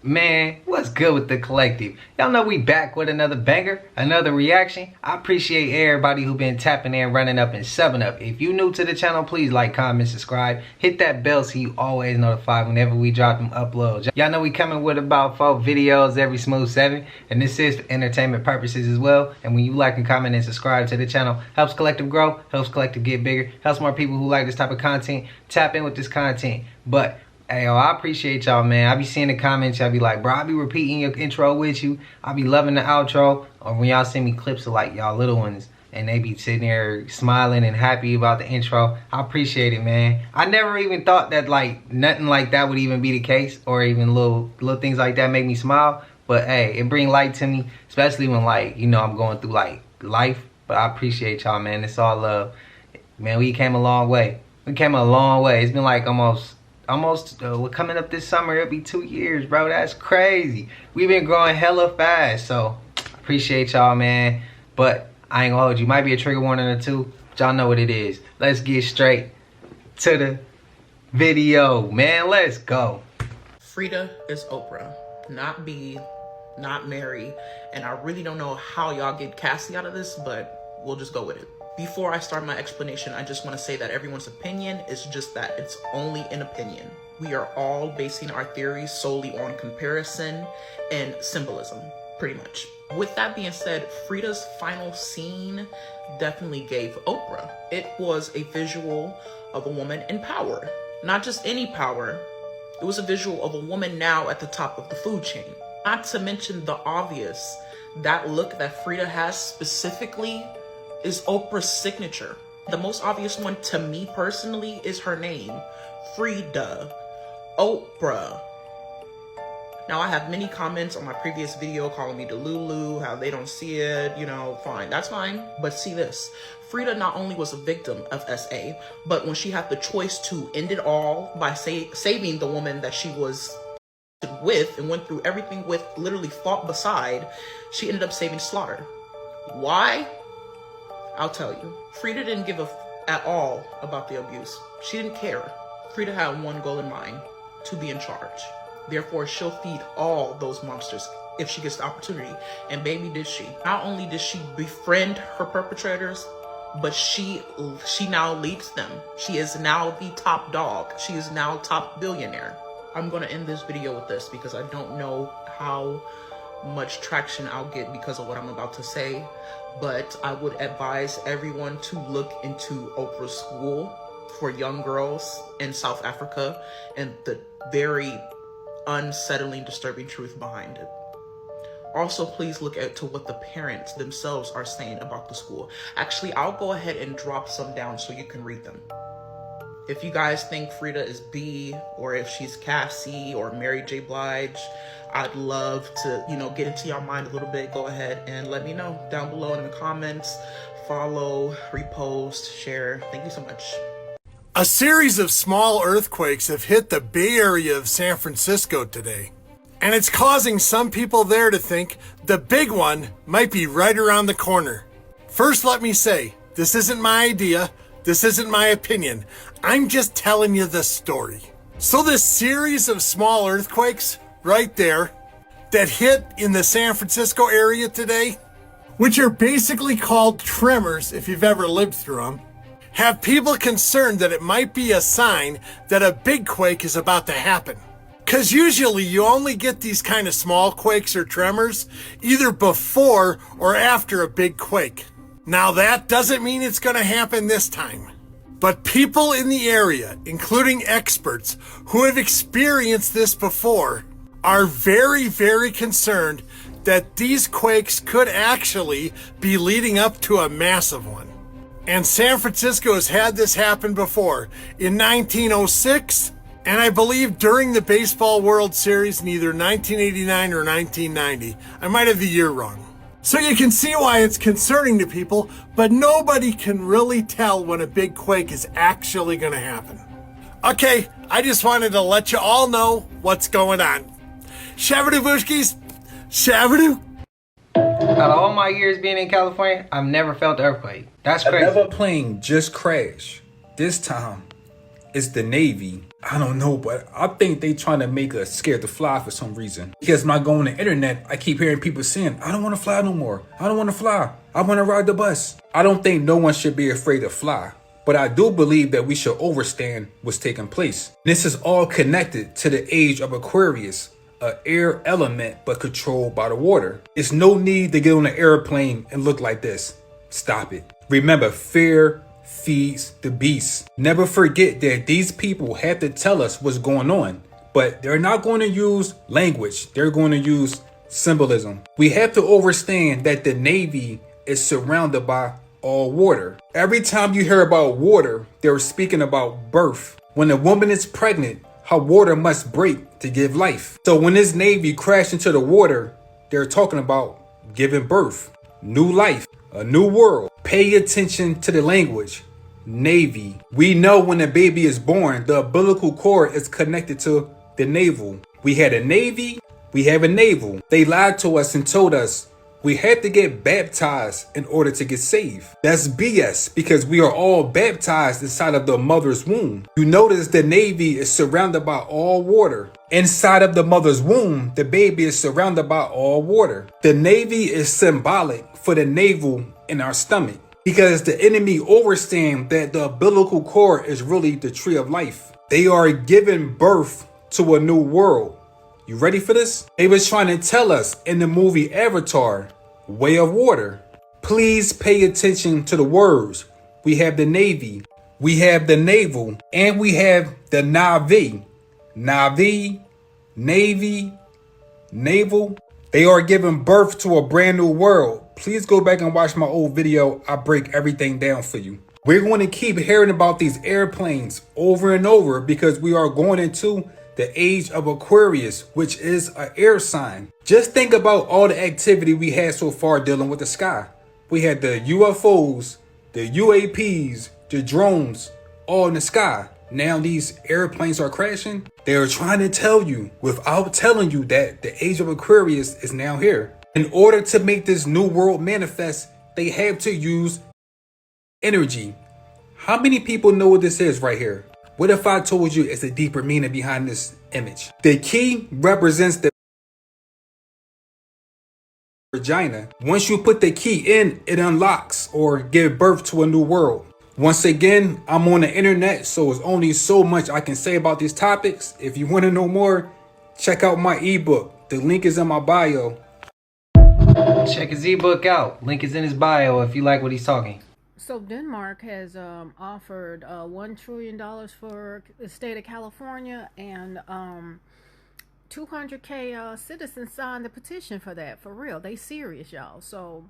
Man, what's good with the collective? Y'all know we back with another banger, another reaction. I appreciate everybody who been tapping in, running up, and subbing up. If you new to the channel, please like, comment, subscribe. Hit that bell so you always notified whenever we drop them uploads. Y'all know we coming with about 4 videos every smooth 7. And this is for entertainment purposes as well. And when you like and comment and subscribe to the channel, helps collective grow, helps collective get bigger, helps more people who like this type of content tap in with this content. But hey, yo, I appreciate y'all, man. I be seeing the comments. Y'all be like, bro, I be repeating your intro with you. I be loving the outro. Or when y'all send me clips of like y'all little ones and they be sitting there smiling and happy about the intro. I appreciate it, man. I never even thought that like nothing like that would even be the case, or even little things like that make me smile. But hey, it bring light to me, especially when like, you know, I'm going through like life. But I appreciate y'all, man. It's all love. Man, we came a long way. We came a long way. It's been like almost we're coming up this summer, it'll be 2 years, bro. That's crazy. We've been growing hella fast, so appreciate y'all, man. But I ain't gonna hold you. Might be a trigger warning or two, but y'all know what it is. Let's get straight to the video, man. Let's go. Frida is Oprah, not B, not Mary, and I really don't know how y'all get Cassie out of this, but we'll just go with it. Before I start my explanation, I just want to say that everyone's opinion is just that. It's only an opinion. We are all basing our theories solely on comparison and symbolism, pretty much. With that being said, Frida's final scene definitely gave Oprah. It was a visual of a woman in power. Not just any power. It was a visual of a woman now at the top of the food chain. Not to mention the obvious, that look that Frida has specifically is Oprah's signature. The most obvious one to me personally is her name, Frida, Oprah. Now I have many comments on my previous video calling me Delulu, how they don't see it, you know, fine, that's fine. But see this, Frida not only was a victim of SA, but when she had the choice to end it all by saving the woman that she was with and went through everything with, literally fought beside, she ended up saving Slaughter. Why? I'll tell you. Frida didn't give a at all about the abuse. She didn't care. Frida had one goal in mind, to be in charge. Therefore, she'll feed all those monsters if she gets the opportunity. And baby, did she. Not only did she befriend her perpetrators, but she now leads them. She is now the top dog. She is now top billionaire. I'm gonna end this video with this because I don't know how much traction I'll get because of what I'm about to say, but I would advise everyone to look into Oprah's school for young girls in South Africa and the very unsettling, disturbing truth behind it. Also, please look to what the parents themselves are saying about the school. Actually, I'll go ahead and drop some down so you can read them. If you guys think Frida is B, or if she's Cassie or Mary J. Blige, I'd love to, you know, get into your mind a little bit. Go ahead and let me know down below in the comments. Follow, repost, share. Thank you so much. A series of small earthquakes have hit the Bay Area of San Francisco today. And it's causing some people there to think the big one might be right around the corner. First, let me say, this isn't my idea. This isn't my opinion. I'm just telling you the story. So this series of small earthquakes right there that hit in the San Francisco area today, which are basically called tremors if you've ever lived through them, have people concerned that it might be a sign that a big quake is about to happen. Because usually you only get these kind of small quakes or tremors either before or after a big quake. Now that doesn't mean it's going to happen this time. But people in the area, including experts who have experienced this before, are very, very concerned that these quakes could actually be leading up to a massive one. And San Francisco has had this happen before in 1906, and I believe during the Baseball World Series in either 1989 or 1990. I might have the year wrong. So you can see why it's concerning to people, but nobody can really tell when a big quake is actually going to happen. Okay, I just wanted to let you all know what's going on. Shabadoo Bushkis, Shabadoo. Out of all my years being in California, I've never felt an earthquake. That's crazy. Another plane just crashed. This time, it's the Navy. I don't know, but I think they trying to make us scared to fly for some reason. Because when I go on the internet, I keep hearing people saying, I don't want to fly no more. I don't want to fly. I want to ride the bus. I don't think no one should be afraid to fly. But I do believe that we should understand what's taking place. This is all connected to the age of Aquarius, an air element but controlled by the water. It's no need to get on an airplane and look like this. Stop it. Remember, fear feeds the beast. Never forget that these people have to tell us what's going on, but they're not going to use language. They're going to use symbolism. We have to understand that the Navy is surrounded by all water. Every time you hear about water, they're speaking about birth. When a woman is pregnant, her water must break to give life. So when this Navy crashed into the water, they're talking about giving birth, new life, a new world. Pay attention to the language. Navy. We know when a baby is born, the umbilical cord is connected to the navel. We had a Navy, we have a navel. They lied to us and told us we had to get baptized in order to get saved. That's BS, because we are all baptized inside of the mother's womb. You notice the Navy is surrounded by all water. Inside of the mother's womb, the baby is surrounded by all water. The Navy is symbolic for the navel in our stomach, because the enemy understands that the umbilical cord is really the tree of life. They are giving birth to a new world. You ready for this? They was trying to tell us in the movie Avatar, Way of Water. Please pay attention to the words. We have the Navy, we have the naval, and we have the Navy. Navy, Navy, naval. They are giving birth to a brand new world. Please go back and watch my old video. I break everything down for you. We're going to keep hearing about these airplanes over and over because we are going into the age of Aquarius, which is an air sign. Just think about all the activity we had so far dealing with the sky. We had the UFOs, the UAPs, the drones, all in the sky. Now these airplanes are crashing. They are trying to tell you, without telling you, that the age of Aquarius is now here. In order to make this new world manifest, they have to use energy. How many people know what this is right here? What if I told you it's a deeper meaning behind this image? The key represents the vagina. Once you put the key in, it unlocks or gives birth to a new world. Once again, I'm on the internet, so it's only so much I can say about these topics. If you want to know more, check out my ebook. The link is in my bio. Check his ebook out. Link is in his bio if you like what he's talking. So Denmark has offered $1 trillion for the state of California, and 200K citizens signed the petition for that. For real, they serious, y'all. So,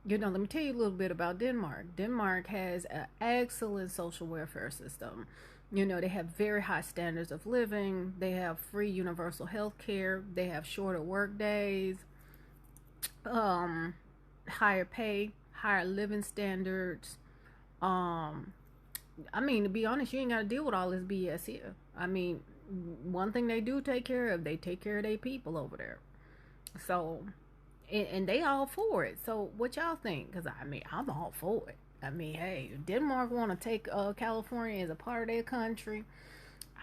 you know, let me tell you a little bit about Denmark. Denmark has an excellent social welfare system. You know, they have very high standards of living. They have free universal health care. They have shorter work days, higher pay, higher living standards. I mean, to be honest, you ain't got to deal with all this BS here. I mean, one thing they do take care of, they take care of their people over there. So, and they all for it. So what y'all think? Because I mean, I'm all for it. I mean, hey, if Denmark want to take California as a part of their country,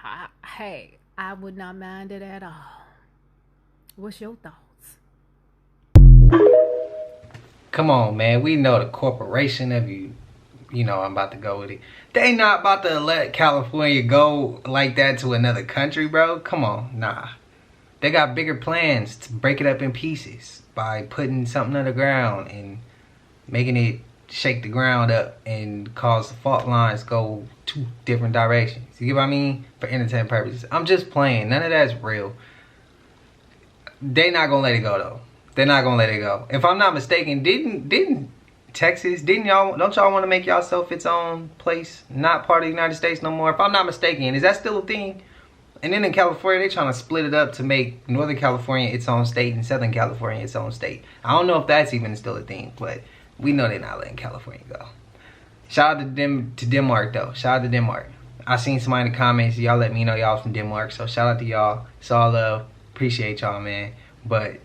I would not mind it at all. What's your thoughts? Come on, man. We know the corporation of you know I'm about to go with it. They not about to let California go like that to another country, bro. Come on, nah. They got bigger plans to break it up in pieces by putting something underground and making it shake the ground up and cause the fault lines go two different directions. You get what I mean? For entertainment purposes. I'm just playing. None of that's real. They not gonna let it go though. They're not gonna let it go. If I'm not mistaken, didn't Texas, don't y'all want to make yourself its own place, not part of the United States no more? If I'm not mistaken, is that still a thing? And then in California, they trying to split it up to make Northern California its own state and Southern California its own state. I don't know if that's even still a thing, but we know they're not letting California go. Shout out to Denmark though. Shout out to Denmark. I seen somebody in the comments. Y'all let me know y'all from Denmark, so shout out to y'all. It's all love. Appreciate y'all, man. But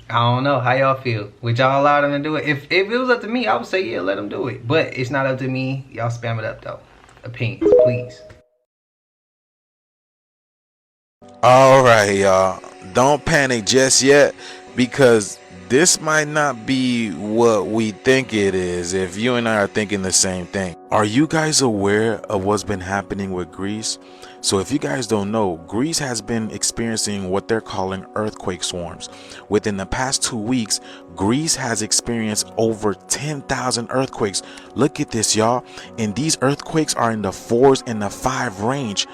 I don't know how y'all feel. Would y'all allow them to do it? If it was up to me, I would say yeah, let them do it. But it's not up to me. Y'all spam it up though. Opinions, please. All right, y'all. Don't panic just yet because this might not be what we think it is if you and I are thinking the same thing. Are you guys aware of what's been happening with Greece? So if you guys don't know, Greece has been experiencing what they're calling earthquake swarms. Within the past 2 weeks, Greece has experienced over 10,000 earthquakes. Look at this, y'all. And these earthquakes are in the 4s and the 5 range.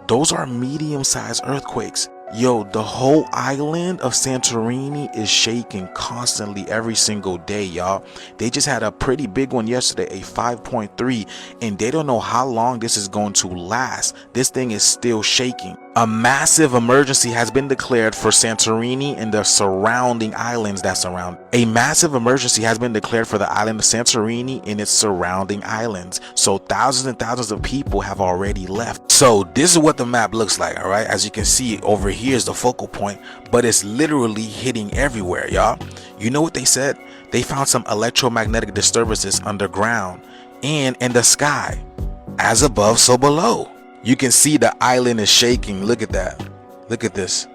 Those are medium-sized earthquakes. Yo, the whole island of Santorini is shaking constantly every single day, y'all. They just had a pretty big one yesterday, a 5.3, and they don't know how long this is going to last. This thing is still shaking. A massive emergency has been declared for Santorini and the surrounding islands that surround. A massive emergency has been declared for the island of Santorini and its surrounding islands. So thousands and thousands of people have already left. So this is what the map looks like, all right? As you can see, over here is the focal point, but it's literally hitting everywhere, y'all. You know what they said? They found some electromagnetic disturbances underground and in the sky. As above, so below. You can see the island is shaking. Look at that. Look at this.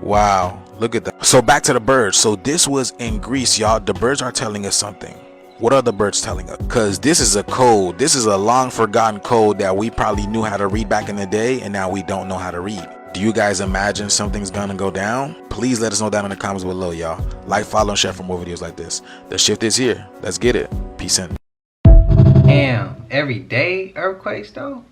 Wow. Look at that. So back to the birds. So this was in Greece, y'all. The birds are telling us something. What are the birds telling us? Because this is a code. This is a long forgotten code that we probably knew how to read back in the day, and now we don't know how to read. Do you guys imagine something's gonna go down? Please let us know down in the comments below, y'all. Like, follow, and share for more videos like this. The shift is here. Let's get it. Peace in. Damn, everyday earthquakes though?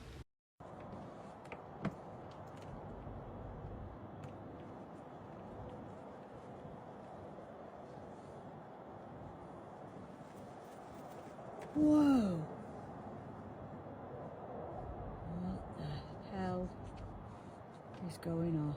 Whoa. What the hell is going off?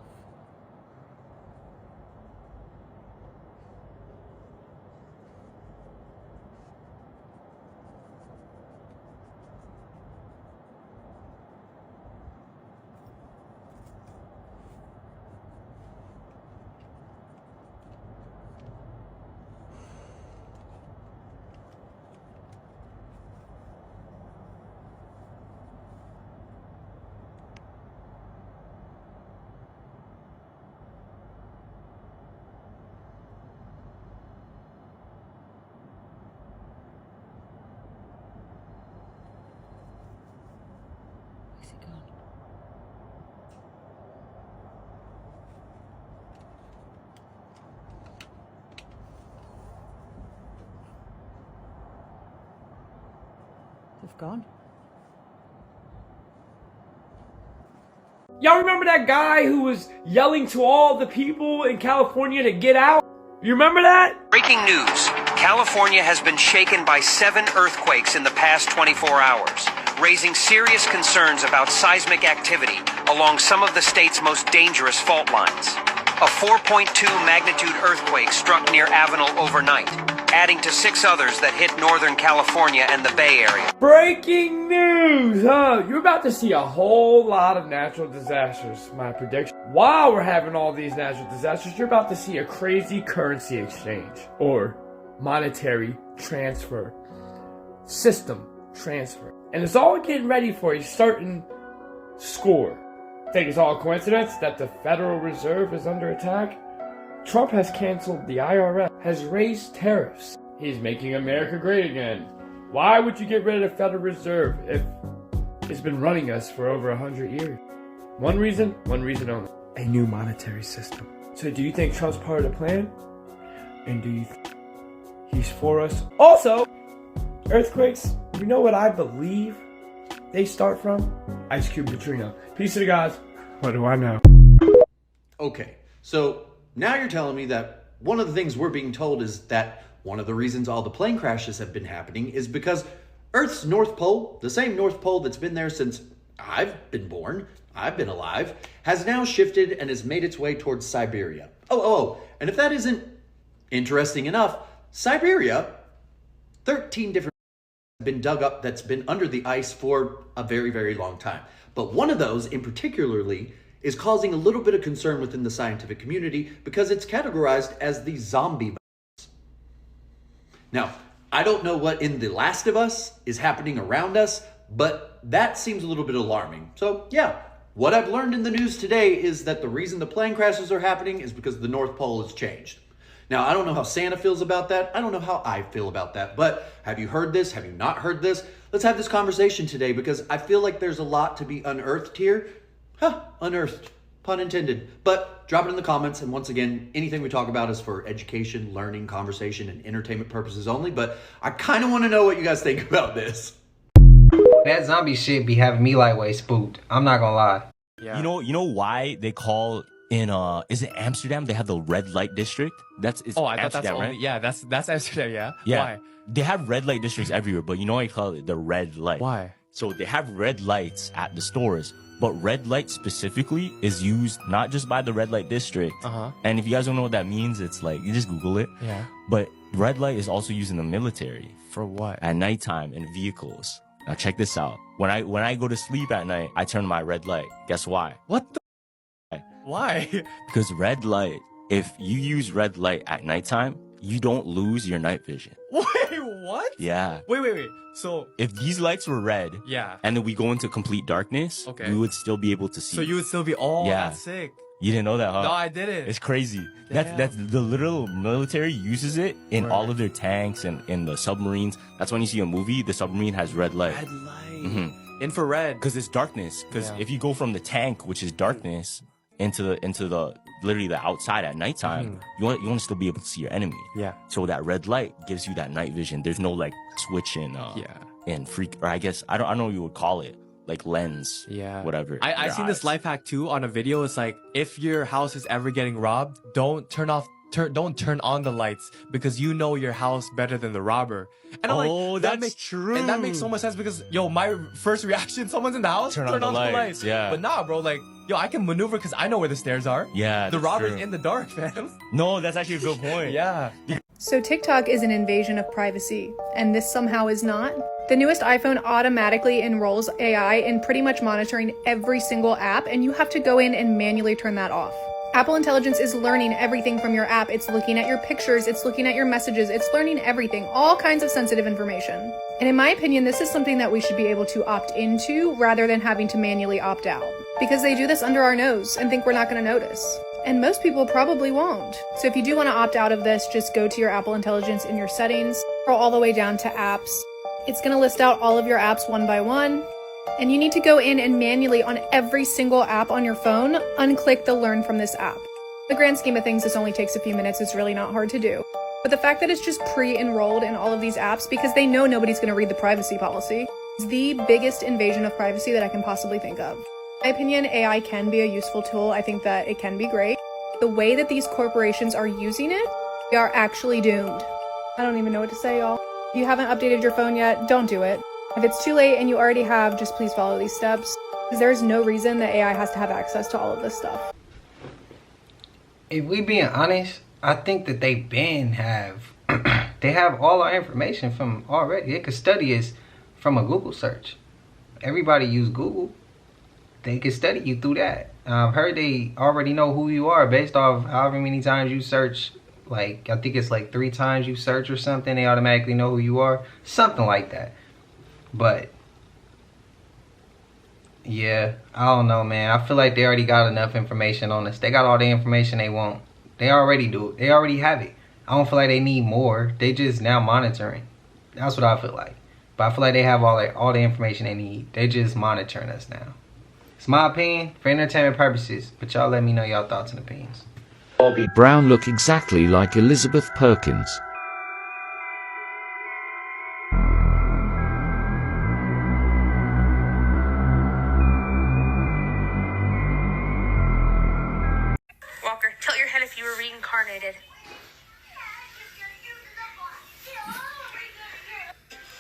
Where's it gone? They've gone. Y'all remember that guy who was yelling to all the people in California to get out? You remember that? Breaking news. California has been shaken by 7 earthquakes in the past 24 hours, raising serious concerns about seismic activity along some of the state's most dangerous fault lines. A 4.2 magnitude earthquake struck near Avenel overnight, adding to 6 others that hit Northern California and the Bay Area. Breaking news, huh? You're about to see a whole lot of natural disasters, my prediction. While we're having all these natural disasters, you're about to see a crazy currency exchange, or monetary transfer, system transfer. And it's all getting ready for a certain score. Think it's all coincidence that the Federal Reserve is under attack? Trump has canceled the IRS, has raised tariffs. He's making America great again. Why would you get rid of the Federal Reserve if it's been running us for over 100 years? One reason only. A new monetary system. So do you think Trump's part of the plan? And do you think he's for us? Also, earthquakes, you know what I believe they start from? Ice Cube neutrino. Peace to the gods. What do I know? Okay, so now you're telling me that one of the things we're being told is that one of the reasons all the plane crashes have been happening is because Earth's North Pole, the same North Pole that's been there since I've been born, I've been alive, has now shifted and has made its way towards Siberia. And if that isn't interesting enough, Siberia, 13 different have been dug up that's been under the ice for a very, very long time. But one of those in particularly is causing a little bit of concern within the scientific community because it's categorized as the zombie virus. Now, I don't know what in The Last of Us is happening around us, but that seems a little bit alarming. So yeah, What I've learned in the news today is that the reason the plane crashes are happening is because the North Pole has changed. Now, I don't know how Santa feels about that. I don't know how I feel about that. But have you heard this? Have you not heard this? Let's have this conversation today because I feel like there's a lot to be unearthed here. Unearthed. Pun intended. But drop it in the comments. And once again, anything we talk about is for education, learning, conversation, and entertainment purposes only. But I kind of want to know what you guys think about this. That zombie shit be having me lightweight spooked. I'm not gonna lie. Yeah. You know why they call in is it Amsterdam? They have the red light district. I thought Amsterdam, that's only, right? Yeah, that's Amsterdam. Yeah. Yeah. Why? They have red light districts everywhere, but you know why I call it the red light? Why? So they have red lights at the stores, but red light specifically is used not just by the red light district. And if you guys don't know what that means, it's like you just Google it. Yeah. But red light is also used in the military. For what? At nighttime in vehicles. Now check this out. When I go to sleep at night, I turn my red light. Guess why? What the? Why? Because red light, if you use red light at nighttime, you don't lose your night vision. Wait, what? Yeah. Wait. So if these lights were red, yeah, and then we go into complete darkness, okay, we would still be able to see. So you would still be that's sick. You didn't know that, huh? No, I didn't. It's crazy. Damn. That's the literal military uses it in all of their tanks and in the submarines. That's when you see a movie, the submarine has red light. Red light. Infrared. Because it's darkness. Because if you go from the tank, which is darkness, into the literally the outside at nighttime, you want to still be able to see your enemy. Yeah. So that red light gives you that night vision. There's no like switch in freak, or I guess I don't know what you would call it, like lens. Yeah. Whatever. I seen this life hack too on a video. It's like if your house is ever getting robbed, don't turn on the lights because you know your house better than the robber. And I'm like, that's true. And that makes so much sense because my first reaction, someone's in the house, turn on the lights. Yeah. But nah, bro, like, I can maneuver because I know where the stairs are. Yeah. The robber's in the dark, fam. No, that's actually a good point. Yeah. So TikTok is an invasion of privacy, and this somehow is not. The newest iPhone automatically enrolls AI in pretty much monitoring every single app, and you have to go in and manually turn that off. Apple Intelligence is learning everything from your app. It's looking at your pictures, it's looking at your messages, it's learning everything, all kinds of sensitive information. And in my opinion, this is something that we should be able to opt into rather than having to manually opt out. Because they do this under our nose and think we're not going to notice. And most people probably won't. So if you do want to opt out of this, just go to your Apple Intelligence in your settings, scroll all the way down to apps. It's going to list out all of your apps one by one. And you need to go in and manually on every single app on your phone, unclick the learn from this app. In the grand scheme of things, this only takes a few minutes. It's really not hard to do. But the fact that it's just pre-enrolled in all of these apps because they know nobody's going to read the privacy policy is the biggest invasion of privacy that I can possibly think of. In my opinion, AI can be a useful tool. I think that it can be great. The way that these corporations are using it, we are actually doomed. I don't even know what to say, y'all. If you haven't updated your phone yet, don't do it. If it's too late and you already have, just please follow these steps. Because there's no reason that AI has to have access to all of this stuff. If we being honest, I think that they they have all our information from already. They could study us from a Google search. Everybody use Google. They could study you through that. I've heard they already know who you are based off however many times you search. Like, I think it's like 3 times you search or something. They automatically know who you are. Something like that. But yeah, I don't know, man. I feel like they already got enough information on us. They got all the information they want. They already do it. They already have it. I don't feel like they need more. They just now monitoring. That's what I feel like. But I feel like they have all the information they need. They just monitoring us now. It's my opinion for entertainment purposes. But y'all let me know y'all thoughts and opinions. Bobby Brown look exactly like Elizabeth Perkins. Walker, tilt your head if you were reincarnated.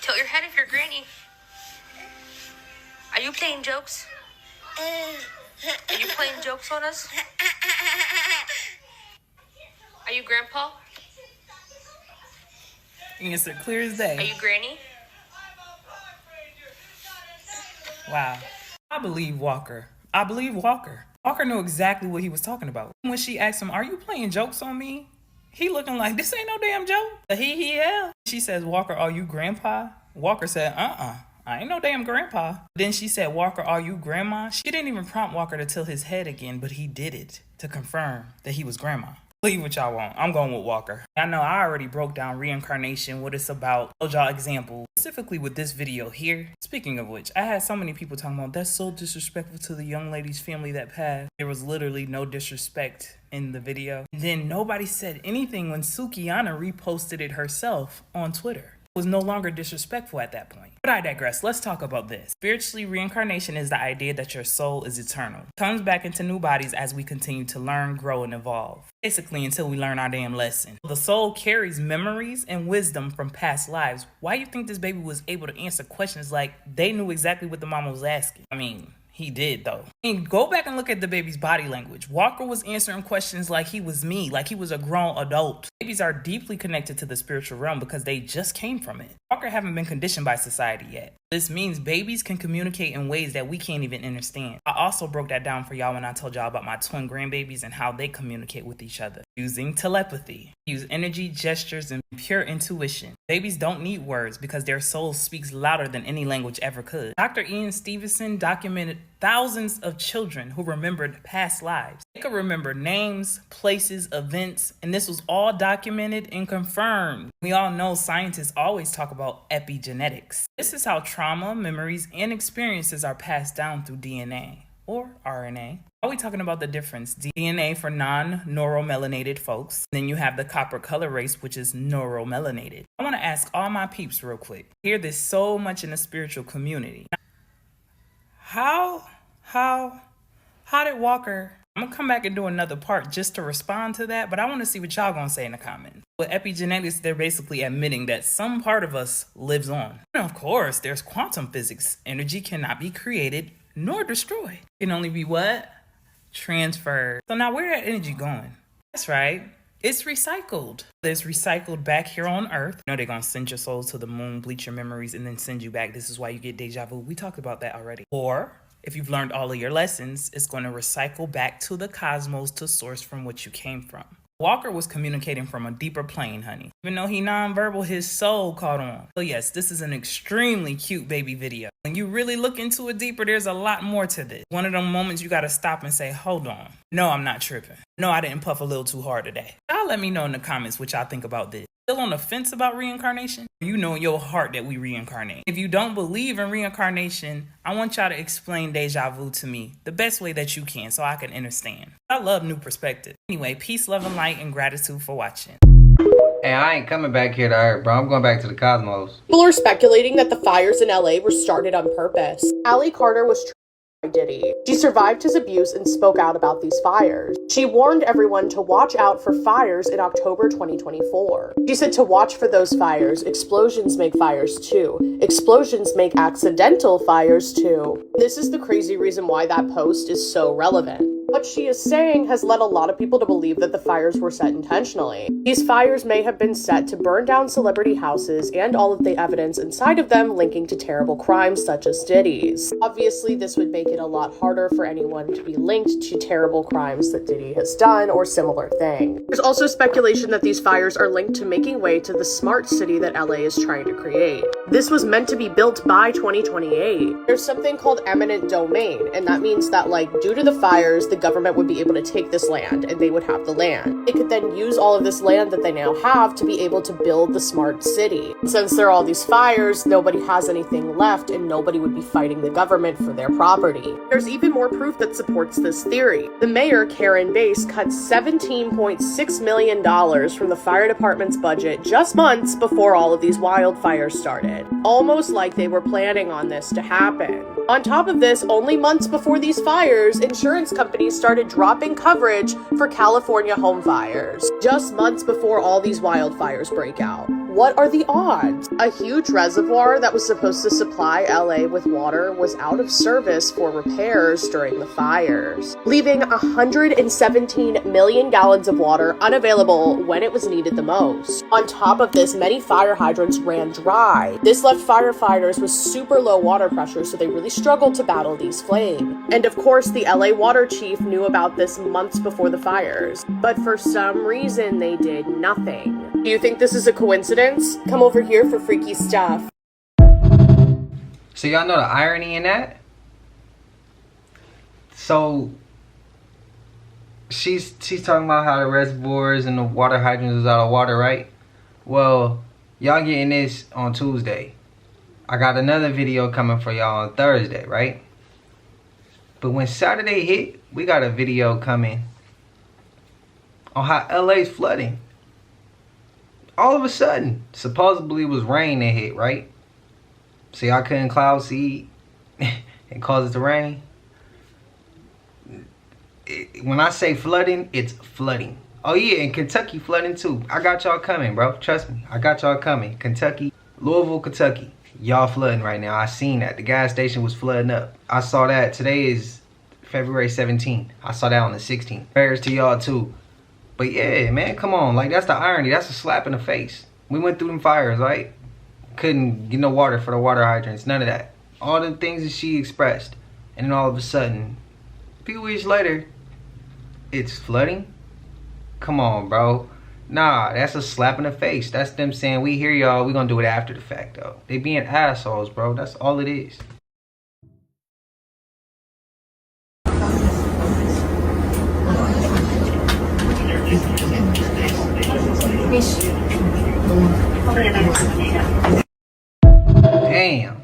Tilt your head if you're Granny. Are you playing jokes? Are you playing jokes on us? Are you Grandpa? Answer clear as day. Are you Granny? Wow. I believe Walker. Walker knew exactly what he was talking about. When she asked him, "Are you playing jokes on me?" He looking like, "This ain't no damn joke." Yeah. She says, "Walker, are you Grandpa?" Walker said, I ain't no damn grandpa. Then she said, Walker, are you grandma? She didn't even prompt Walker to tilt his head again, but he did it to confirm that he was grandma. Believe what y'all want. I'm going with Walker. I know I already broke down reincarnation, what it's about, told y'all examples, specifically with this video here. Speaking of which, I had so many people talking about that's so disrespectful to the young lady's family that passed. There was literally no disrespect in the video. And then nobody said anything when Sukiyana reposted it herself on Twitter. It was no longer disrespectful at that point. But I digress. Let's talk about this. Spiritually, reincarnation is the idea that your soul is eternal. It comes back into new bodies as we continue to learn, grow, and evolve. Basically, until we learn our damn lesson. The soul carries memories and wisdom from past lives. Why do you think this baby was able to answer questions like they knew exactly what the mama was asking? I mean, he did, though. And go back and look at the baby's body language. Walker was answering questions like he was me, like he was a grown adult. Babies are deeply connected to the spiritual realm because they just came from it. Walker haven't been conditioned by society yet. This means babies can communicate in ways that we can't even understand. I also broke that down for y'all when I told y'all about my twin grandbabies and how they communicate with each other. Using telepathy. Use energy, gestures, and pure intuition. Babies don't need words because their soul speaks louder than any language ever could. Dr. Ian Stevenson documented thousands of children who remembered past lives. They could remember names, places, events, and this was all documented and confirmed. We all know scientists always talk about epigenetics. This is how trauma, memories, and experiences are passed down through DNA or RNA. Are we talking about the difference? DNA for non-neuromelanated folks. Then you have the copper color race, which is neuromelanated. I want to ask all my peeps real quick. I hear this so much in the spiritual community. How did Walker... I'm gonna come back and do another part just to respond to that, but I want to see what y'all gonna say in the comments. With epigenetics, they're basically admitting that some part of us lives on. And of course, there's quantum physics. Energy cannot be created nor destroyed. It can only be what? Transferred. So now where that energy going? That's right. It's recycled. It's recycled back here on Earth. You know they're gonna send your soul to the moon, bleach your memories, and then send you back. This is why you get deja vu. We talked about that already. Or if you've learned all of your lessons, it's going to recycle back to the cosmos to source from which you came from. Walker was communicating from a deeper plane, honey. Even though he nonverbal, his soul caught on. So yes, this is an extremely cute baby video. When you really look into it deeper, there's a lot more to this. One of them moments you gotta stop and say, hold on. No, I'm not tripping. No, I didn't puff a little too hard today. Y'all let me know in the comments what y'all think about this. Still on the fence about reincarnation? You know in your heart that we reincarnate. If you don't believe in reincarnation, I want y'all to explain deja vu to me the best way that you can so I can understand. I love new perspectives. Anyway, peace, love, and light, and gratitude for watching. Hey, I ain't coming back here to Earth, bro. I'm going back to the cosmos. People are speculating that the fires in LA were started on purpose. Allie Carter was by Diddy. She survived his abuse and spoke out about these fires. She warned everyone to watch out for fires in October 2024. She said to watch for those fires. Explosions make fires too. Explosions make accidental fires too. This is the crazy reason why that post is so relevant. What she is saying has led a lot of people to believe that the fires were set intentionally. These fires may have been set to burn down celebrity houses and all of the evidence inside of them linking to terrible crimes such as Diddy's. Obviously, this would make it a lot harder for anyone to be linked to terrible crimes that Diddy has done or similar thing. There's also speculation that these fires are linked to making way to the smart city that LA is trying to create. This was meant to be built by 2028. There's something called eminent domain, and that means that, like, due to the fires, the government would be able to take this land and they would have the land. They could then use all of this land that they now have to be able to build the smart city. Since there are all these fires, nobody has anything left and nobody would be fighting the government for their property. There's even more proof that supports this theory. The mayor, Karen Bass, cut $17.6 million from the fire department's budget just months before all of these wildfires started. Almost like they were planning on this to happen. On top of this, only months before these fires, insurance companies started dropping coverage for California home fires. Just months before all these wildfires break out. What are the odds? A huge reservoir that was supposed to supply LA with water was out of service for repairs during the fires, leaving 117 million gallons of water unavailable when it was needed the most. On top of this, many fire hydrants ran dry. This left firefighters with super low water pressure, so they really struggled to battle these flames. And of course, the LA water chief knew about this months before the fires, but for some reason they did nothing. Do you think this is a coincidence? Come over here for freaky stuff. So y'all know the irony in that? So she's talking about how the reservoirs and the water hydrants is out of water, right? Well, y'all getting this on Tuesday. I got another video coming for y'all on Thursday, right? But when Saturday hit, we got a video coming on how LA's flooding. All of a sudden, supposedly it was rain that hit, right? So y'all couldn't cloud seed and cause it to rain. When I say flooding, it's flooding. Oh yeah, and Kentucky flooding too. I got y'all coming, bro. Trust me, I got y'all coming. Kentucky, Louisville, Kentucky. Y'all flooding right now. I seen that. The gas station was flooding up. I saw that. Today is February 17th. I saw that on the 16th. Prayers to y'all too. But yeah, man, come on. Like, that's the irony. That's a slap in the face. We went through them fires, right? Couldn't get no water for the water hydrants. None of that. All the things that she expressed. And then all of a sudden, a few weeks later, it's flooding? Come on, bro. Nah, that's a slap in the face. That's them saying, we hear y'all. We gonna do it after the fact, though. They being assholes, bro. That's all it is. Damn.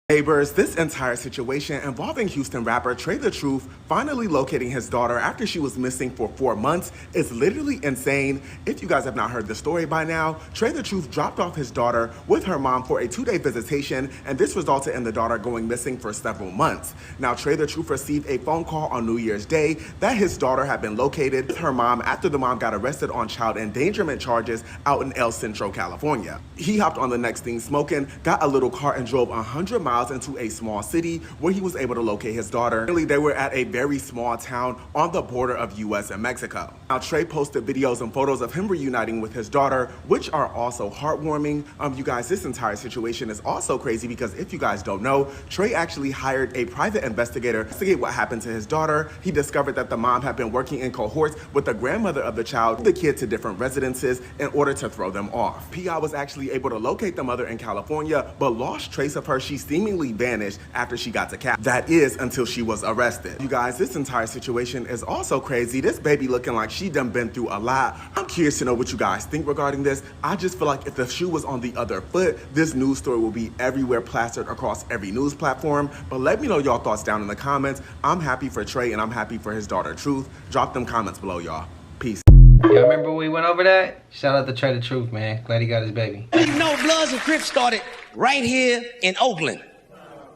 Neighbors, this entire situation involving Houston rapper Trae Tha Truth finally locating his daughter after she was missing for 4 months is literally insane. If you guys have not heard the story by now, Trae Tha Truth dropped off his daughter with her mom for a 2-day visitation, and this resulted in the daughter going missing for several months. Now, Trae Tha Truth received a phone call on New Year's Day that his daughter had been located with her mom after the mom got arrested on child endangerment charges out in El Centro, California. He hopped on the next thing smoking, got a little car, and drove 100 miles into a small city where he was able to locate his daughter. Really, they were at a very small town on the border of US and Mexico. Now, Trae posted videos and photos of him reuniting with his daughter, which are also heartwarming. You guys, this entire situation is also crazy because if you guys don't know, Trae actually hired a private investigator to investigate what happened to his daughter. He discovered that the mom had been working in cohorts with the grandmother of the child, the kid to different residences in order to throw them off. PI was actually able to locate the mother in California, but lost trace of her. She seemingly vanished after she got to Cap. That is until she was arrested. You guys, this entire situation is also crazy. This baby looking like she done been through a lot. I'm curious to know what you guys think regarding this. I just feel like if the shoe was on the other foot, this news story will be everywhere, plastered across every news platform. But let me know y'all thoughts down in the comments. I'm happy for Trae and I'm happy for his daughter Truth. Drop them comments below, y'all. Peace. Y'all remember when we went over that? Shout out to Trae Tha Truth, man. Glad he got his baby. You know, Bloods and Crips started right here in Oakland.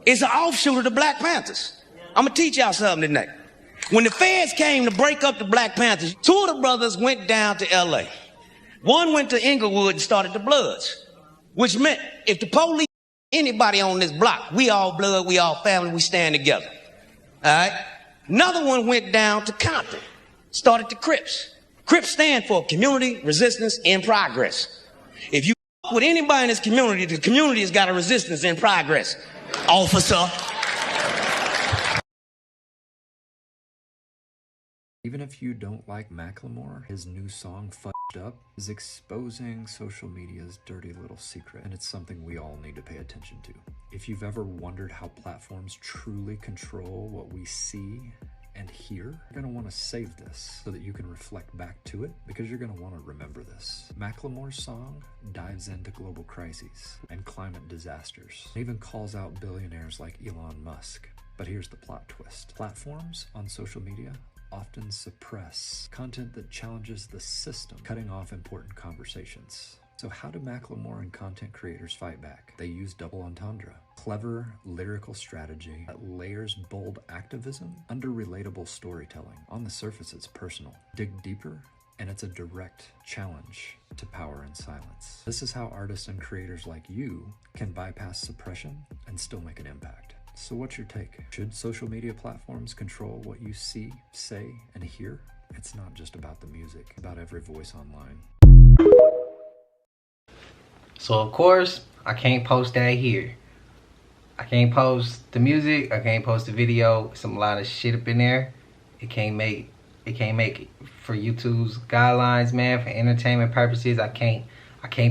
It's an offshoot of the Black Panthers. I'm gonna teach y'all something tonight. When the feds came to break up the Black Panthers, 2 of the brothers went down to LA. One went to Inglewood and started the Bloods, which meant if the police, anybody on this block, we all blood, we all family, we stand together. All right? Another one went down to Compton, started the Crips. Crips stand for Community Resistance in Progress. If you with anybody in this community, the community has got a resistance in progress. Officer. Even if you don't like Macklemore, his new song, Fucked Up, is exposing social media's dirty little secret, and it's something we all need to pay attention to. If you've ever wondered how platforms truly control what we see and hear, you're gonna want to save this so that you can reflect back to it, because you're gonna want to remember this. Macklemore's song dives into global crises and climate disasters. It even calls out billionaires like Elon Musk. But here's the plot twist. Platforms on social media often suppress content that challenges the system, cutting off important conversations. So how do Macklemore and content creators fight back? They use double entendre. Clever lyrical strategy that layers bold activism under relatable storytelling. On the surface, it's personal. Dig deeper, and it's a direct challenge to power and silence. This is how artists and creators like you can bypass suppression and still make an impact. So what's your take? Should social media platforms control what you see, say, and hear? It's not just about the music, it's about every voice online. So of course, I can't post that here. I can't post the music, I can't post the video. Some a lot of shit up in there. It can't make it. For YouTube's guidelines, man, for entertainment purposes, I can't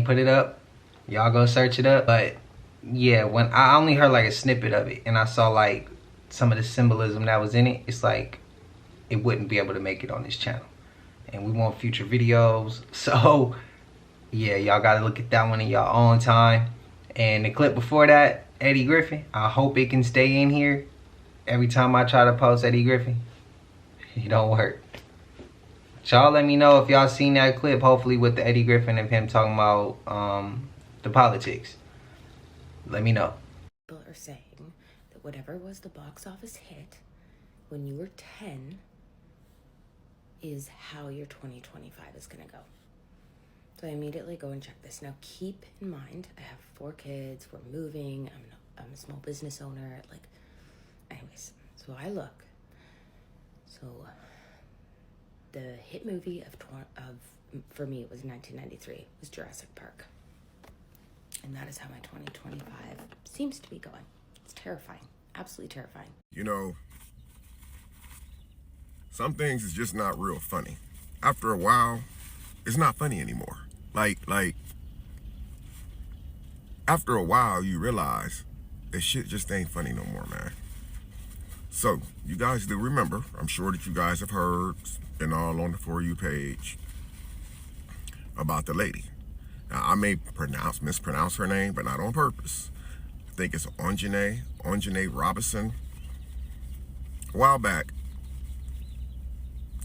put it up. Y'all go search it up. But yeah, when I only heard like a snippet of it, and I saw like some of the symbolism that was in it, it's like it wouldn't be able to make it on this channel. And we want future videos, so yeah, y'all gotta look at that one in y'all own time. And the clip before that, Eddie Griffin, I hope it can stay in here. Every time I try to post Eddie Griffin, it don't work. Y'all let me know if y'all seen that clip, hopefully with the Eddie Griffin of him talking about the politics. Let me know. People are saying that whatever was the box office hit when you were 10 is how your 2025 is gonna go. So I immediately go and check this. Now keep in mind, I have 4 kids, we're moving, I'm a small business owner, like, anyways, so I look. So the hit movie for me, it was 1993, was Jurassic Park. And that is how my 2025 seems to be going. It's terrifying, absolutely terrifying. You know, some things is just not real funny. After a while, it's not funny anymore. Like, after a while, you realize that shit just ain't funny no more, man. So, you guys do remember, I'm sure that you guys have heard, been all on the For You page, about the lady. Now, I may mispronounce her name, but not on purpose. I think it's Onjane Robinson. A while back,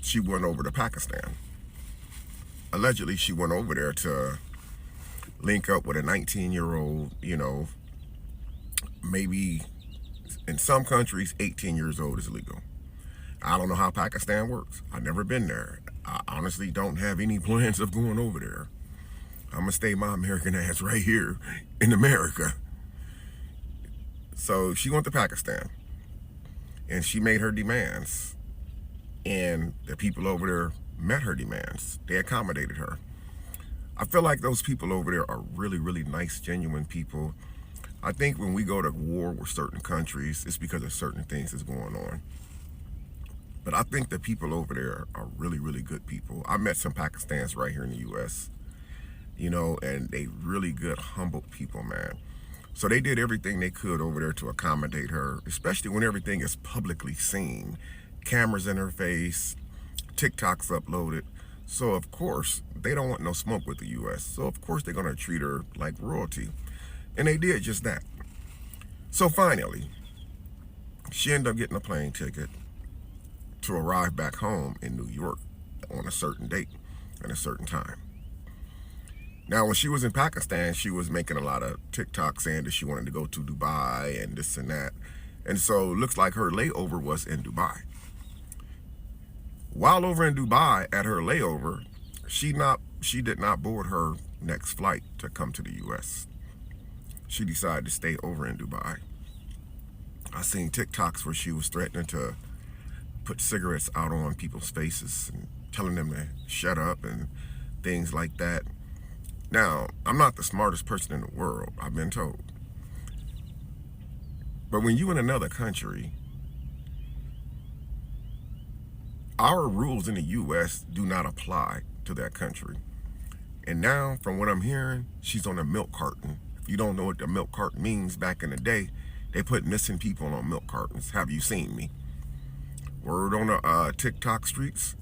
she went over to Pakistan. Allegedly, she went over there to link up with a 19-year-old, you know, maybe in some countries, 18 years old is legal. I don't know how Pakistan works. I've never been there. I honestly don't have any plans of going over there. I'm gonna stay my American ass right here in America. So she went to Pakistan and she made her demands, and the people over there met her demands. They accommodated her. I feel like those people over there are really, really nice, genuine people. I think when we go to war with certain countries, it's because of certain things that's going on. But I think the people over there are really, really good people. I met some Pakistanis right here in the U.S., you know, and they really good, humble people, man. So they did everything they could over there to accommodate her, especially when everything is publicly seen. Cameras in her face, TikToks uploaded. So of course, they don't want no smoke with the U.S. So of course they're gonna treat her like royalty. And they did just that. So finally, she ended up getting a plane ticket to arrive back home in New York on a certain date and a certain time. Now, when she was in Pakistan, she was making a lot of TikToks saying that she wanted to go to Dubai and this and that. And so it looks like her layover was in Dubai. While over in Dubai at her layover, she did not board her next flight to come to the U.S. She decided to stay over in Dubai. I seen TikToks where she was threatening to put cigarettes out on people's faces and telling them to shut up and things like that. Now, I'm not the smartest person in the world, I've been told. But when you in another country, our rules in the U.S. do not apply to that country. And now, from what I'm hearing, she's on a milk carton. If you don't know what the milk carton means, back in the day, they put missing people on milk cartons. Have you seen me? Word on the TikTok streets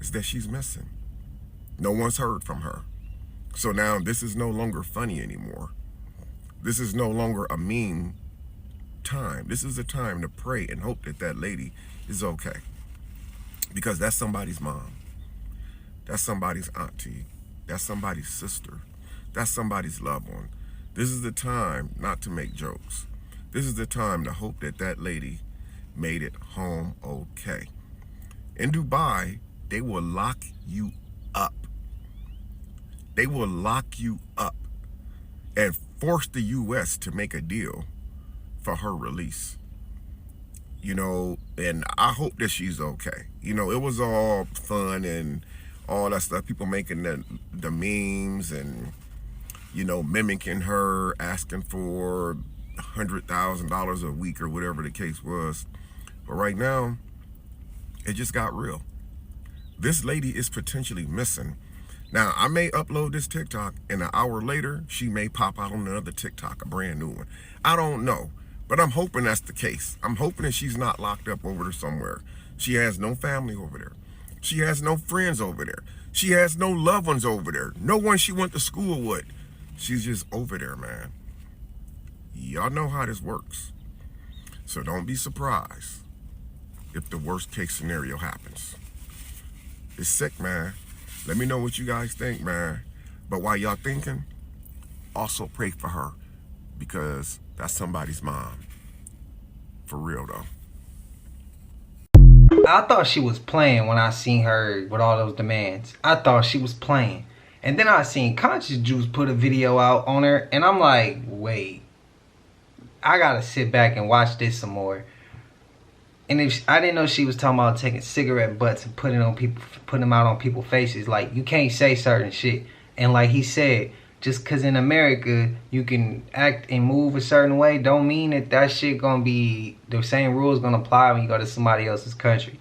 is that she's missing. No one's heard from her. So now this is no longer funny anymore. This is no longer a meme time. This is a time to pray and hope that that lady is okay. Because that's somebody's mom. That's somebody's auntie. That's somebody's sister. That's somebody's loved one. This is the time not to make jokes. This is the time to hope that that lady made it home okay. In Dubai, they will lock you up. They will lock you up and force the U.S. to make a deal for her release. You know, and I hope that she's okay. You know, it was all fun and all that stuff. People making the memes and, you know, mimicking her, asking for $100,000 a week or whatever the case was. But right now, it just got real. This lady is potentially missing. Now, I may upload this TikTok and an hour later, she may pop out on another TikTok, a brand new one. I don't know, but I'm hoping that's the case. I'm hoping that she's not locked up over there somewhere. She has no family over there. She has no friends over there. She has no loved ones over there. No one she went to school with. She's just over there, man. Y'all know how this works. So don't be surprised if the worst case scenario happens. It's sick, man. Let me know what you guys think, man. But while y'all thinking, also pray for her, because that's somebody's mom. For real, though. I thought she was playing when I seen her with all those demands. I thought she was playing. And then I seen Conscious Juice put a video out on her, and I'm like, wait. I gotta sit back and watch this some more. And if I didn't know she was talking about taking cigarette butts and putting them out on people's faces. Like, you can't say certain shit. And like he said, just because in America you can act and move a certain way, don't mean that shit gonna be, the same rules gonna apply when you go to somebody else's country.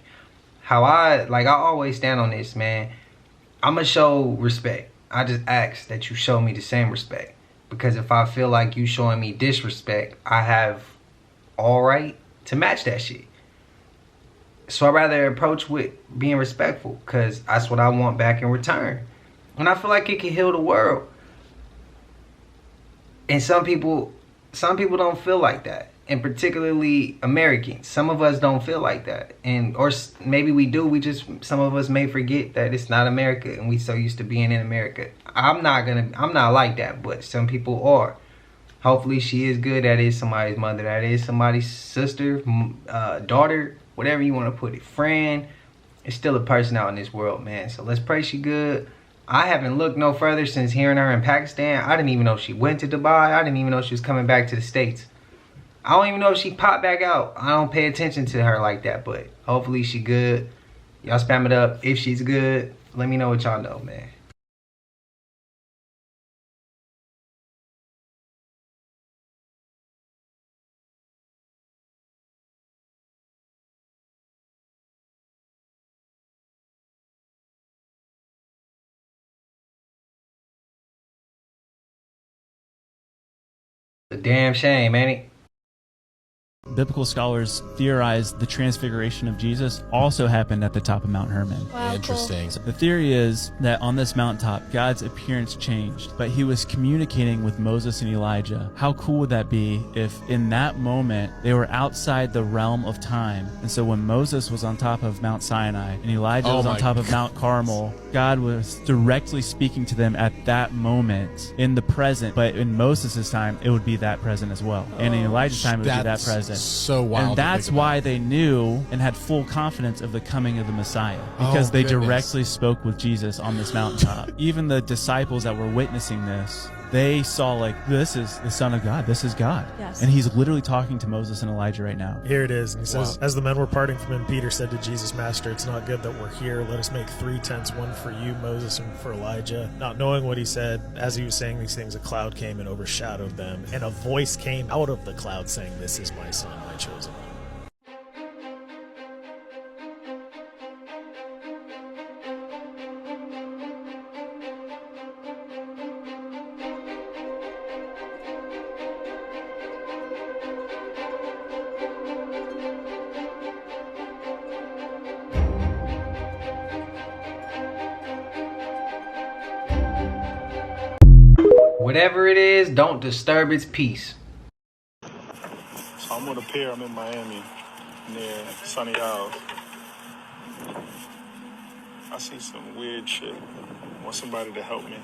I always stand on this, man. I'ma show respect. I just ask that you show me the same respect. Because if I feel like you showing me disrespect, I have all right to match that shit. So I'd rather approach with being respectful, because that's what I want back in return. And I feel like it can heal the world. And some people don't feel like that. And particularly Americans. Some of us don't feel like that. Or maybe we do. Some of us may forget that it's not America and we so used to being in America. I'm not like that, but some people are. Hopefully she is good. That is somebody's mother. That is somebody's sister, daughter, whatever you want to put it, friend. It's still a person out in this world, man. So let's pray she good. I haven't looked no further since hearing her in Pakistan. I didn't even know she went to Dubai. I didn't even know she was coming back to the States. I don't even know if she popped back out. I don't pay attention to her like that, but hopefully she good. Y'all spam it up. If she's good, let me know what y'all know, man. It's a damn shame, ain't it? Biblical scholars theorize the transfiguration of Jesus also happened at the top of Mount Hermon. Wow, interesting. So the theory is that on this mountaintop, God's appearance changed, but he was communicating with Moses and Elijah. How cool would that be if in that moment they were outside the realm of time? And so when Moses was on top of Mount Sinai and Elijah was on top of Mount Carmel, God was directly speaking to them at that moment in the present. But in Moses' time, it would be that present as well. And in Elijah's time, it would be that present. So wild. And that's why they knew and had full confidence of the coming of the Messiah, because they directly spoke with Jesus on this mountaintop. Even the disciples that were witnessing this, they saw, like, this is the Son of God. This is God. Yes. And he's literally talking to Moses and Elijah right now. Here it is. And he says, as the men were parting from him, Peter said to Jesus, Master, it's not good that we're here. Let us make 3 tents, one for you, Moses, and for Elijah. Not knowing what he said, as he was saying these things, a cloud came and overshadowed them. And a voice came out of the cloud saying, this is my son, my chosen one. Whatever it is, don't disturb its peace. So I'm on a pier. I'm in Miami, near Sunny Isles. I see some weird shit. I want somebody to help me.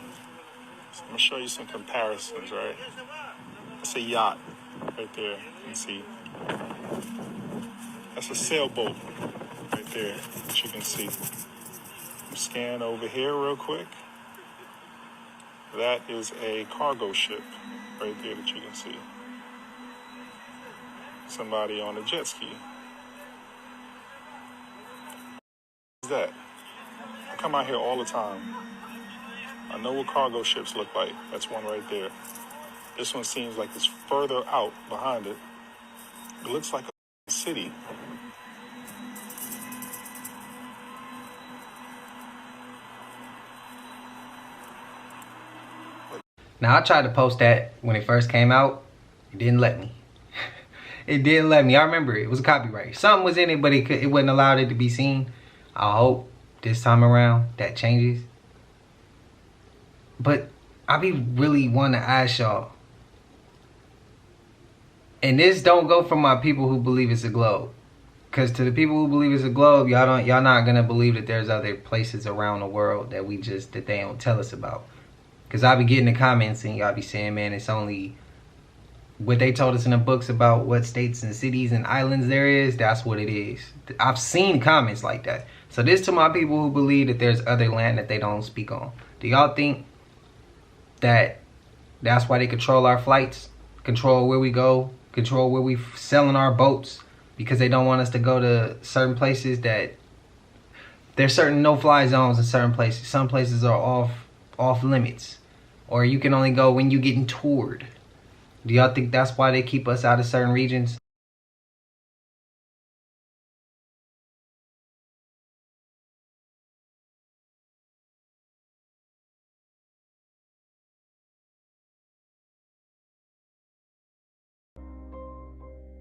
So I'm gonna show you some comparisons, right? That's a yacht right there. You can see. That's a sailboat right there that you can see. I'm scanning over here real quick. That is a cargo ship right there that you can see. Somebody on a jet ski. What's that? I come out here all the time. I know what cargo ships look like. That's one right there. This one seems like it's further out behind it. It looks like a city. Now, I tried to post that when it first came out. It didn't let me. It didn't let me. I remember it was copyright. Something was in it, but it wouldn't allow it to be seen. I hope this time around that changes. But I be really wanting to ask y'all. And this don't go for my people who believe it's a globe. Because to the people who believe it's a globe, y'all not gonna believe that there's other places around the world that that they don't tell us about. Because I be getting the comments and y'all be saying, man, it's only what they told us in the books about what states and cities and islands there is, that's what it is. I've seen comments like that. So this to my people who believe that there's other land that they don't speak on. Do y'all think that that's why they control our flights, control where we go, control where we selling our boats, because they don't want us to go to certain places that there's certain no-fly zones in certain places. Some places are off limits, or you can only go when you're getting toured. Do y'all think that's why they keep us out of certain regions?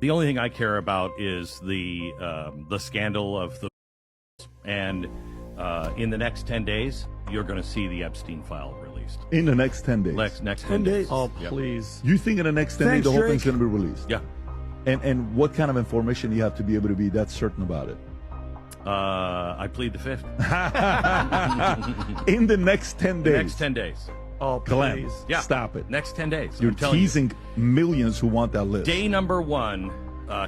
The only thing I care about is the scandal of the, and in the next 10 days, you're going to see the Epstein file released. In the next 10 days? Next 10 days. Oh, Yep. please. You think in the next 10 days the whole thing's going to be released? Yeah. And what kind of information you have to be able to be that certain about it? I plead the fifth. In the next 10 days? Next 10 days. Oh, Glenn, please. Yeah. Stop it. Next 10 days. You're I'm telling teasing millions who want that list. Day number 1,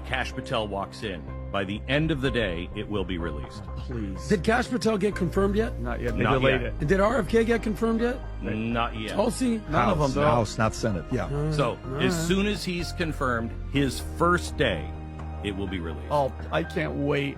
Kash Patel walks in. By the end of the day, it will be released. Please. Did Kash Patel get confirmed yet? Not yet. They delayed it. And did RFK get confirmed yet? Not yet. Tulsi? None of them, though. House, not Senate. Yeah. So, as soon as he's confirmed, his first day, it will be released. Oh, I can't wait.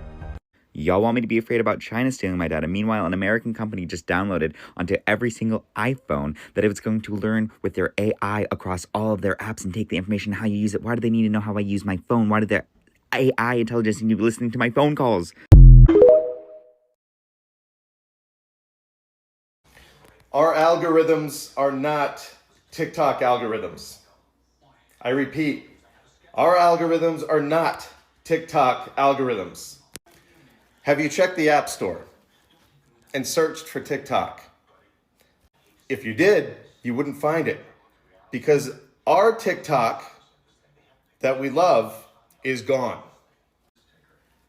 Y'all want me to be afraid about China stealing my data? Meanwhile, an American company just downloaded onto every single iPhone that it was going to learn with their AI across all of their apps and take the information, how you use it. Why do they need to know how I use my phone? Why do their AI intelligence need to be listening to my phone calls? Our algorithms are not TikTok algorithms. I repeat, our algorithms are not TikTok algorithms. Have you checked the App Store and searched for TikTok? If you did, you wouldn't find it, because our TikTok that we love is gone.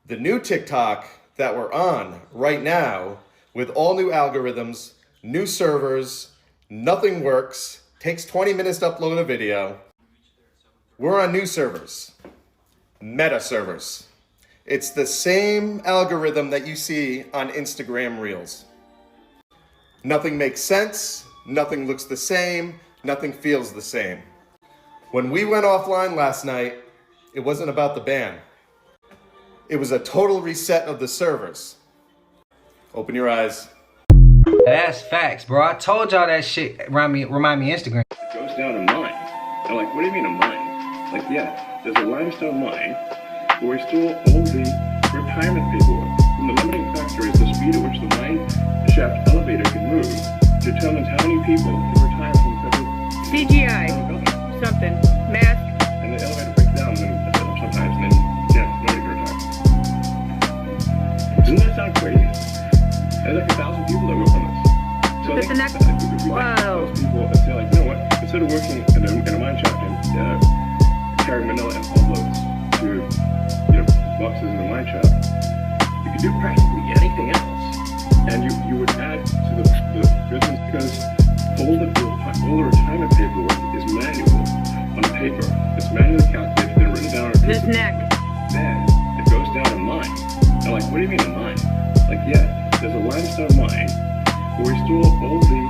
The new TikTok that we're on right now, with all new algorithms, new servers, nothing works, takes 20 minutes to upload a video. We're on new servers, meta servers. It's the same algorithm that you see on Instagram Reels. Nothing makes sense, nothing looks the same, nothing feels the same. When we went offline last night, it wasn't about the ban. It was a total reset of the servers. Open your eyes. That's facts, bro. I told y'all that shit remind me of Instagram. It goes down a mine. I'm like, what do you mean a mine? Like, yeah, there's a limestone mine where we store all the retirement paperwork. And the limiting factor is the speed at which the mine shaft elevator can move determines how many people can retire from federal CGI. Something. Mask. And the elevator breaks down sometimes, and then, yeah, nobody can retire. Doesn't that sound crazy? There's like 1,000 people that work on this. So I think Whoa. those people that say, like, you know what, instead of working in a mine shaft and carrying manila envelopes to, boxes in the mine shaft, you could do practically anything else. And you would add to the business, because all the retirement paperwork is manual on paper. It's manually calculated and written down on paper. This neck. Then it goes down a mine. I'm like, what do you mean a mine? Like, yeah, there's a limestone mine where we store all the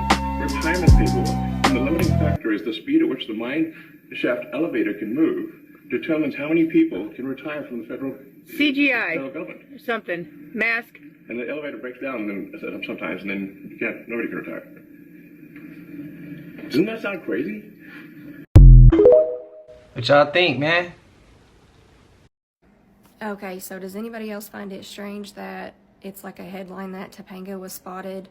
retirement paperwork. And the limiting factor is the speed at which the mine shaft elevator can move determines how many people can retire from the federal government. Something. Mask. And the elevator breaks down sometimes, and then nobody can retire. Doesn't that sound crazy? What y'all think, man? Okay, so does anybody else find it strange that it's like a headline that Topanga was spotted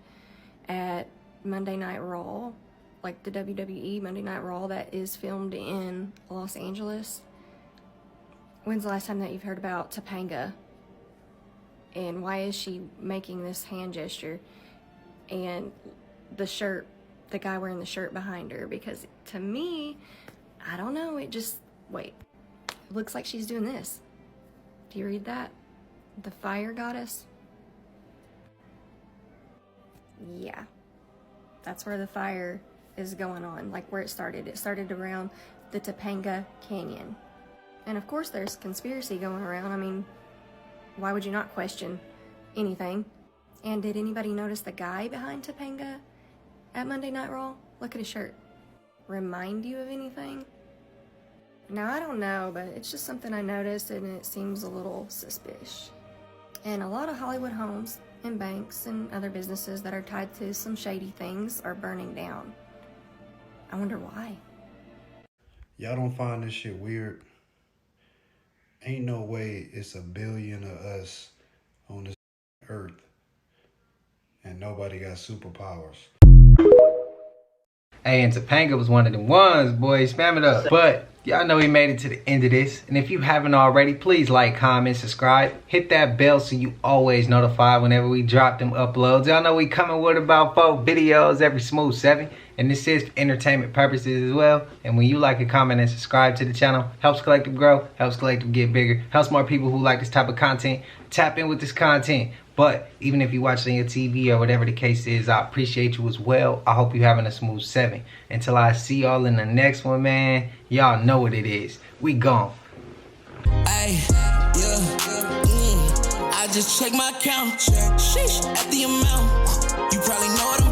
at Monday Night Raw like the WWE Monday Night Raw that is filmed in Los Angeles. When's the last time that you've heard about Topanga? And why is she making this hand gesture? And the shirt, the guy wearing the shirt behind her, because to me, I don't know, it just, wait, it looks like she's doing this. Do you read that? The fire goddess? Yeah, that's where the fire is going on, like where it started. It started around the Topanga Canyon. And of course there's conspiracy going around. I mean, why would you not question anything? And did anybody notice the guy behind Topanga at Monday Night Raw? Look at his shirt. Remind you of anything? Now, I don't know, but it's just something I noticed, and it seems a little suspicious. And a lot of Hollywood homes and banks and other businesses that are tied to some shady things are burning down. I wonder why. Y'all don't find this shit weird? Ain't no way it's a billion of us on this earth and nobody got superpowers. Hey, and Topanga was one of them ones, boy. Spam it up. But y'all know he made it to the end of this. And if you haven't already, please like, comment, subscribe. Hit that bell so you always notified whenever we drop them uploads. Y'all know we coming with about 4 videos every smooth 7. And this is for entertainment purposes as well. And when you like and comment and subscribe to the channel, helps Collective grow, helps Collective get bigger, helps more people who like this type of content tap in with this content. But even if you watch it on your TV or whatever the case is, I appreciate you as well. I hope you're having a smooth 7. Until I see y'all in the next one, man, y'all know what it is. We gone. Ay, yeah, I just check my account. Sheesh, at the amount. You probably know what